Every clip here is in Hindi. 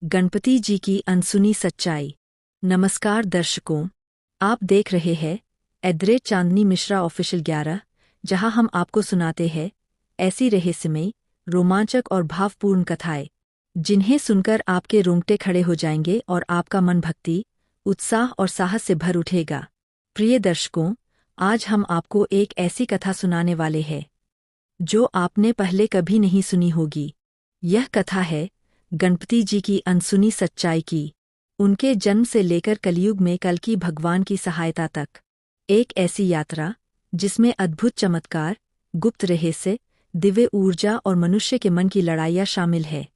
गणपति जी की अनसुनी सच्चाई। नमस्कार दर्शकों, आप देख रहे हैं @चांदनी मिश्रा ऑफिशियल 11, जहां हम आपको सुनाते हैं ऐसी रहस्यमयी, रोमांचक और भावपूर्ण कथाएं जिन्हें सुनकर आपके रोंगटे खड़े हो जाएंगे और आपका मन भक्ति, उत्साह और साहस से भर उठेगा। प्रिय दर्शकों, आज हम आपको एक ऐसी कथा सुनाने वाले हैं जो आपने पहले कभी नहीं सुनी होगी। यह कथा है गणपति जी की अनसुनी सच्चाई की। उनके जन्म से लेकर कलयुग में कल्कि भगवान की सहायता तक, एक ऐसी यात्रा जिसमें अद्भुत चमत्कार, गुप्त रहस्य, दिव्य ऊर्जा और मनुष्य के मन की लड़ाइयाँ शामिल है।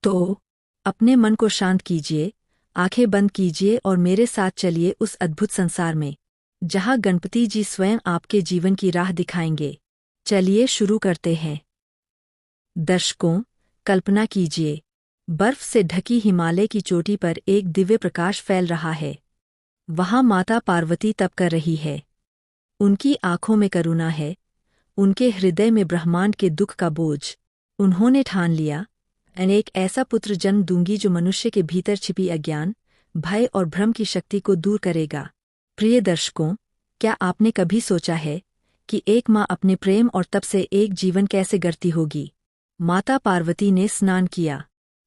तो अपने मन को शांत कीजिए, आंखें बंद कीजिए और मेरे साथ चलिए उस अद्भुत संसार में जहाँ गणपति जी स्वयं आपके जीवन की राह दिखाएंगे। चलिए शुरू करते हैं। दर्शकों, कल्पना कीजिए, बर्फ से ढकी हिमालय की चोटी पर एक दिव्य प्रकाश फैल रहा है। वहां माता पार्वती तप कर रही है। उनकी आंखों में करुणा है, उनके हृदय में ब्रह्मांड के दुख का बोझ। उन्होंने ठान लिया, एक ऐसा पुत्र जन्म दूंगी जो मनुष्य के भीतर छिपी अज्ञान, भय और भ्रम की शक्ति को दूर करेगा। प्रिय दर्शकों, क्या आपने कभी सोचा है कि एक माँ अपने प्रेम और तप से एक जीवन कैसे गढ़ती होगी? माता पार्वती ने स्नान किया,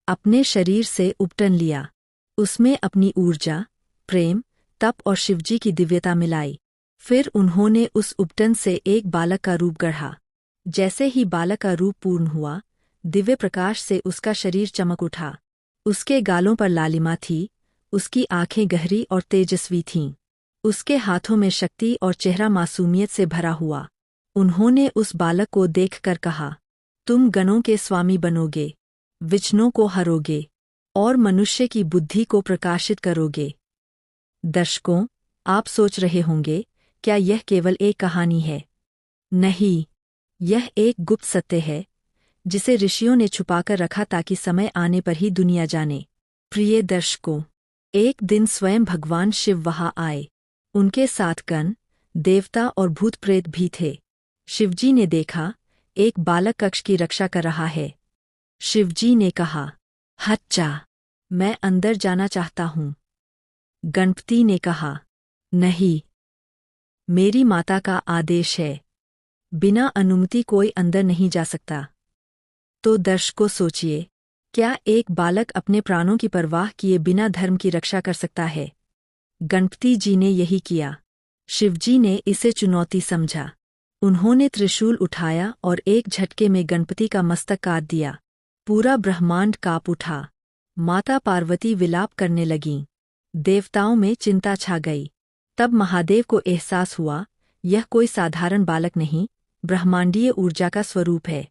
अपने शरीर से उपटन लिया, उसमें अपनी ऊर्जा, प्रेम, तप और शिवजी की दिव्यता मिलाई। फिर उन्होंने उस उपटन से एक बालक का रूप गढ़ा। जैसे ही बालक का रूप पूर्ण हुआ, दिव्य प्रकाश से उसका शरीर चमक उठा। उसके गालों पर लालिमा थी, उसकी आंखें गहरी और तेजस्वी थीं। उसके हाथों में शक्ति और चेहरा मासूमियत से भरा हुआ। उन्होंने उस बालक को देखकर कहा, तुम गणों के स्वामी बनोगे, विष्णु को हरोगे और मनुष्य की बुद्धि को प्रकाशित करोगे। दर्शकों, आप सोच रहे होंगे, क्या यह केवल एक कहानी है? नहीं, यह एक गुप्त सत्य है जिसे ऋषियों ने छुपाकर रखा ताकि समय आने पर ही दुनिया जाने। प्रिय दर्शकों, एक दिन स्वयं भगवान शिव वहां आए। उनके साथ गण, देवता और भूत प्रेत भी थे। शिवजी ने देखा, एक बालक कक्ष की रक्षा कर रहा है। शिवजी ने कहा, हच्चा, मैं अंदर जाना चाहता हूँ। गणपति ने कहा, नहीं, मेरी माता का आदेश है, बिना अनुमति कोई अंदर नहीं जा सकता। तो दर्शकों सोचिए, क्या एक बालक अपने प्राणों की परवाह किए बिना धर्म की रक्षा कर सकता है? गणपति जी ने यही किया। शिवजी ने इसे चुनौती समझा। उन्होंने त्रिशूल उठाया और एक झटके में गणपति का मस्तक काट दिया। पूरा ब्रह्मांड कांप उठा। माता पार्वती विलाप करने लगीं। देवताओं में चिंता छा गई। तब महादेव को एहसास हुआ, यह कोई साधारण बालक नहीं, ब्रह्मांडीय ऊर्जा का स्वरूप है।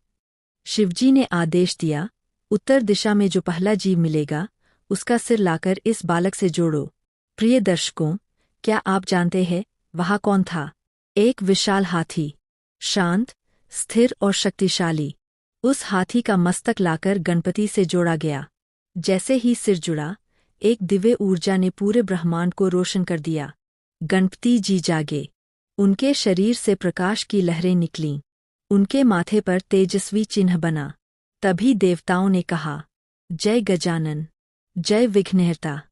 शिवजी ने आदेश दिया, उत्तर दिशा में जो पहला जीव मिलेगा, उसका सिर लाकर इस बालक से जोड़ो। प्रिय दर्शकों, क्या आप जानते हैं वहाँ कौन था? एक विशाल हाथी, शांत, स्थिर और शक्तिशाली। उस हाथी का मस्तक लाकर गणपति से जोड़ा गया। जैसे ही सिर जुड़ा, एक दिव्य ऊर्जा ने पूरे ब्रह्मांड को रोशन कर दिया। गणपति जी जागे। उनके शरीर से प्रकाश की लहरें निकलीं। उनके माथे पर तेजस्वी चिन्ह बना। तभी देवताओं ने कहा, जय गजानन, जय विघ्नहर्ता।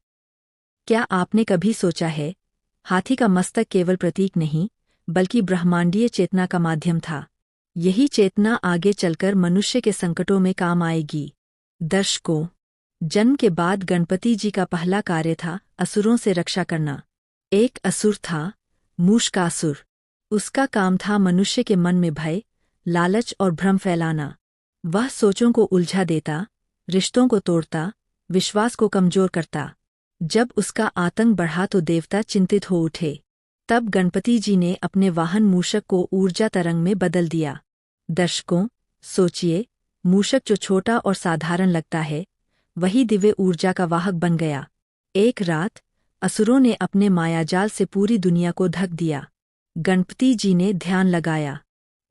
क्या आपने कभी सोचा है, हाथी का मस्तक केवल प्रतीक नहीं, बल्कि ब्रह्मांडीय चेतना का माध्यम था। यही चेतना आगे चलकर मनुष्य के संकटों में काम आएगी। दर्शकों, जन्म के बाद गणपति जी का पहला कार्य था असुरों से रक्षा करना। एक असुर था, मूषकासुर। उसका काम था मनुष्य के मन में भय, लालच और भ्रम फैलाना। वह सोचों को उलझा देता, रिश्तों को तोड़ता, विश्वास को कमजोर करता। जब उसका आतंक बढ़ा तो देवता चिंतित हो उठे। तब गणपति जी ने अपने वाहन मूषक को ऊर्जा तरंग में बदल दिया। दर्शकों, सोचिए, मूषक जो छोटा और साधारण लगता है, वही दिव्य ऊर्जा का वाहक बन गया। एक रात असुरों ने अपने मायाजाल से पूरी दुनिया को ढक दिया। गणपति जी ने ध्यान लगाया।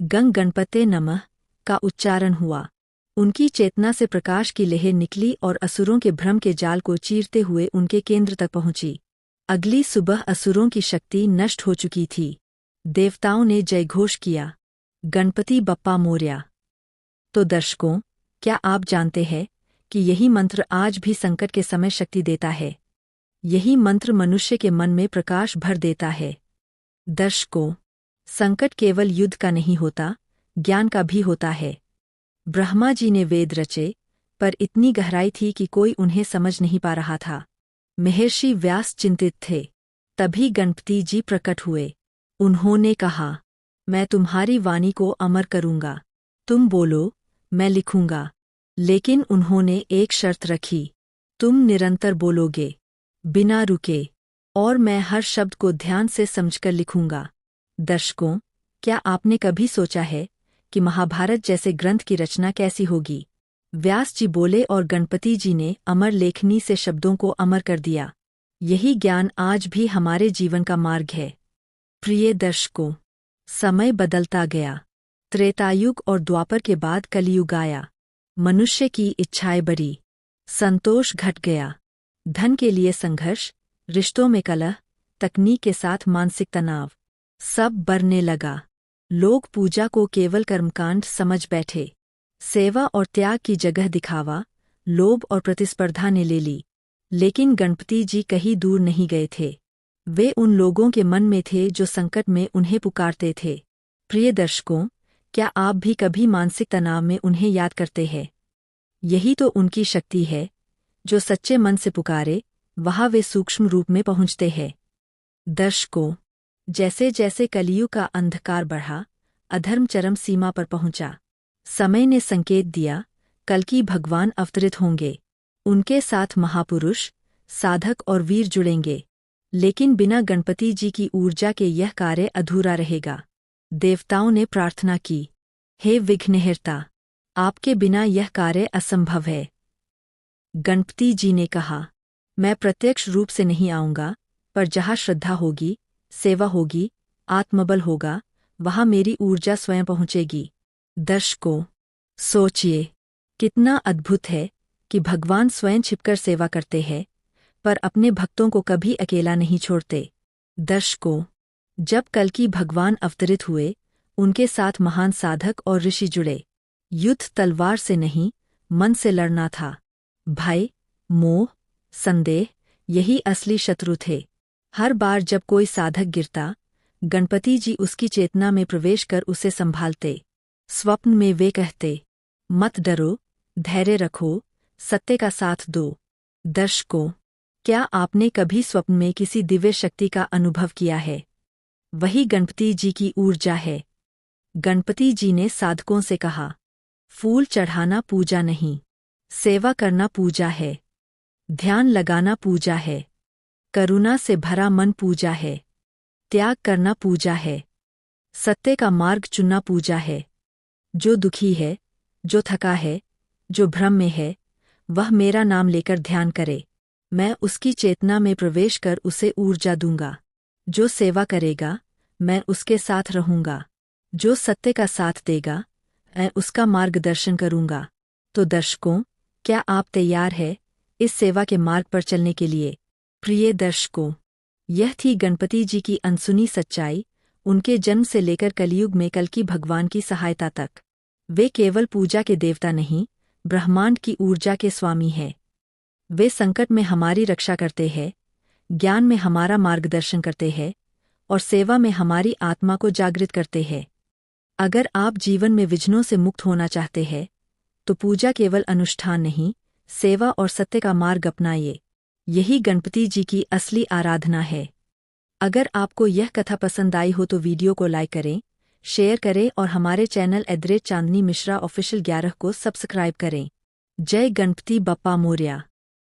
गंग गणपते नमः का उच्चारण हुआ। उनकी चेतना से प्रकाश की लहर निकली और असुरों के भ्रम के जाल को चीरते हुए उनके केंद्र तक पहुंची। अगली सुबह असुरों की शक्ति नष्ट हो चुकी थी। देवताओं ने जयघोष किया, गणपति बप्पा मोरया। तो दर्शकों, क्या आप जानते हैं कि यही मंत्र आज भी संकट के समय शक्ति देता है। यही मंत्र मनुष्य के मन में प्रकाश भर देता है। दर्शकों, संकट केवल युद्ध का नहीं होता, ज्ञान का भी होता है। ब्रह्मा जी ने वेद रचे, पर इतनी गहराई थी कि कोई उन्हें समझ नहीं पा रहा था। महर्षि व्यास चिंतित थे। तभी गणपति जी प्रकट हुए। उन्होंने कहा, मैं तुम्हारी वाणी को अमर करूंगा। तुम बोलो, मैं लिखूंगा। लेकिन उन्होंने एक शर्त रखी, तुम निरंतर बोलोगे, बिना रुके, और मैं हर शब्द को ध्यान से समझकर लिखूंगा। दर्शकों, क्या आपने कभी सोचा है कि महाभारत जैसे ग्रंथ की रचना कैसी होगी? व्यास जी बोले और गणपति जी ने अमर लेखनी से शब्दों को अमर कर दिया। यही ज्ञान आज भी हमारे जीवन का मार्ग है। प्रिय दर्शकों, समय बदलता गया। त्रेतायुग और द्वापर के बाद कलियुग आया। मनुष्य की इच्छाएं बढ़ी, संतोष घट गया। धन के लिए संघर्ष, रिश्तों में कलह, तकनीक के साथ मानसिक तनाव, सब बढ़ने लगा। लोग पूजा को केवल कर्मकांड समझ बैठे। सेवा और त्याग की जगह दिखावा, लोभ और प्रतिस्पर्धा ने ले ली। लेकिन गणपति जी कहीं दूर नहीं गए थे। वे उन लोगों के मन में थे जो संकट में उन्हें पुकारते थे। प्रिय दर्शकों, क्या आप भी कभी मानसिक तनाव में उन्हें याद करते हैं? यही तो उनकी शक्ति है। जो सच्चे मन से पुकारे, वहाँ वे सूक्ष्म रूप में पहुँचते हैं। दर्शकों, जैसे जैसे कलियुग का अंधकार बढ़ा, अधर्म चरम सीमा पर पहुंचा। समय ने संकेत दिया, कल्कि भगवान अवतरित होंगे। उनके साथ महापुरुष, साधक और वीर जुड़ेंगे। लेकिन बिना गणपति जी की ऊर्जा के यह कार्य अधूरा रहेगा। देवताओं ने प्रार्थना की, हे विघ्नहर्ता, आपके बिना यह कार्य असंभव है। गणपति जी ने कहा, मैं प्रत्यक्ष रूप से नहीं आऊंगा, पर जहाँ श्रद्धा होगी, सेवा होगी, आत्मबल होगा, वहाँ मेरी ऊर्जा स्वयं पहुँचेगी। दर्शकों, सोचिए, कितना अद्भुत है कि भगवान स्वयं छिपकर सेवा करते हैं, पर अपने भक्तों को कभी अकेला नहीं छोड़ते। दर्शकों, जब कल्कि भगवान अवतरित हुए, उनके साथ महान साधक और ऋषि जुड़े। युद्ध तलवार से नहीं, मन से लड़ना था। भय, मोह, संदेह, यही असली शत्रु थे। हर बार जब कोई साधक गिरता, गणपति जी उसकी चेतना में प्रवेश कर उसे संभालते। स्वप्न में वे कहते, मत डरो, धैर्य रखो, सत्य का साथ दो। दर्शकों, क्या आपने कभी स्वप्न में किसी दिव्य शक्ति का अनुभव किया है? वही गणपति जी की ऊर्जा है। गणपति जी ने साधकों से कहा, फूल चढ़ाना पूजा नहीं, सेवा करना पूजा है, ध्यान लगाना पूजा है, करुणा से भरा मन पूजा है, त्याग करना पूजा है, सत्य का मार्ग चुनना पूजा है। जो दुखी है, जो थका है, जो भ्रम में है, वह मेरा नाम लेकर ध्यान करे। मैं उसकी चेतना में प्रवेश कर उसे ऊर्जा दूंगा। जो सेवा करेगा, मैं उसके साथ रहूंगा। जो सत्य का साथ देगा, मैं उसका मार्गदर्शन करूंगा। तो दर्शकों, क्या आप तैयार हैं इस सेवा के मार्ग पर चलने के लिए? प्रिय दर्शकों, यह थी गणपति जी की अनसुनी सच्चाई, उनके जन्म से लेकर कलियुग में कल्कि भगवान की सहायता तक। वे केवल पूजा के देवता नहीं, ब्रह्मांड की ऊर्जा के स्वामी हैं। वे संकट में हमारी रक्षा करते हैं, ज्ञान में हमारा मार्गदर्शन करते हैं, और सेवा में हमारी आत्मा को जागृत करते हैं। अगर आप जीवन में विघ्नों से मुक्त होना चाहते हैं, तो पूजा केवल अनुष्ठान नहीं, सेवा और सत्य का मार्ग अपनाइए। यही गणपति जी की असली आराधना है। अगर आपको यह कथा पसंद आई हो तो वीडियो को लाइक करें, शेयर करें और हमारे चैनल @ चांदनी मिश्रा ऑफिशियल 11 को सब्सक्राइब करें। जय गणपति बप्पा मोरया।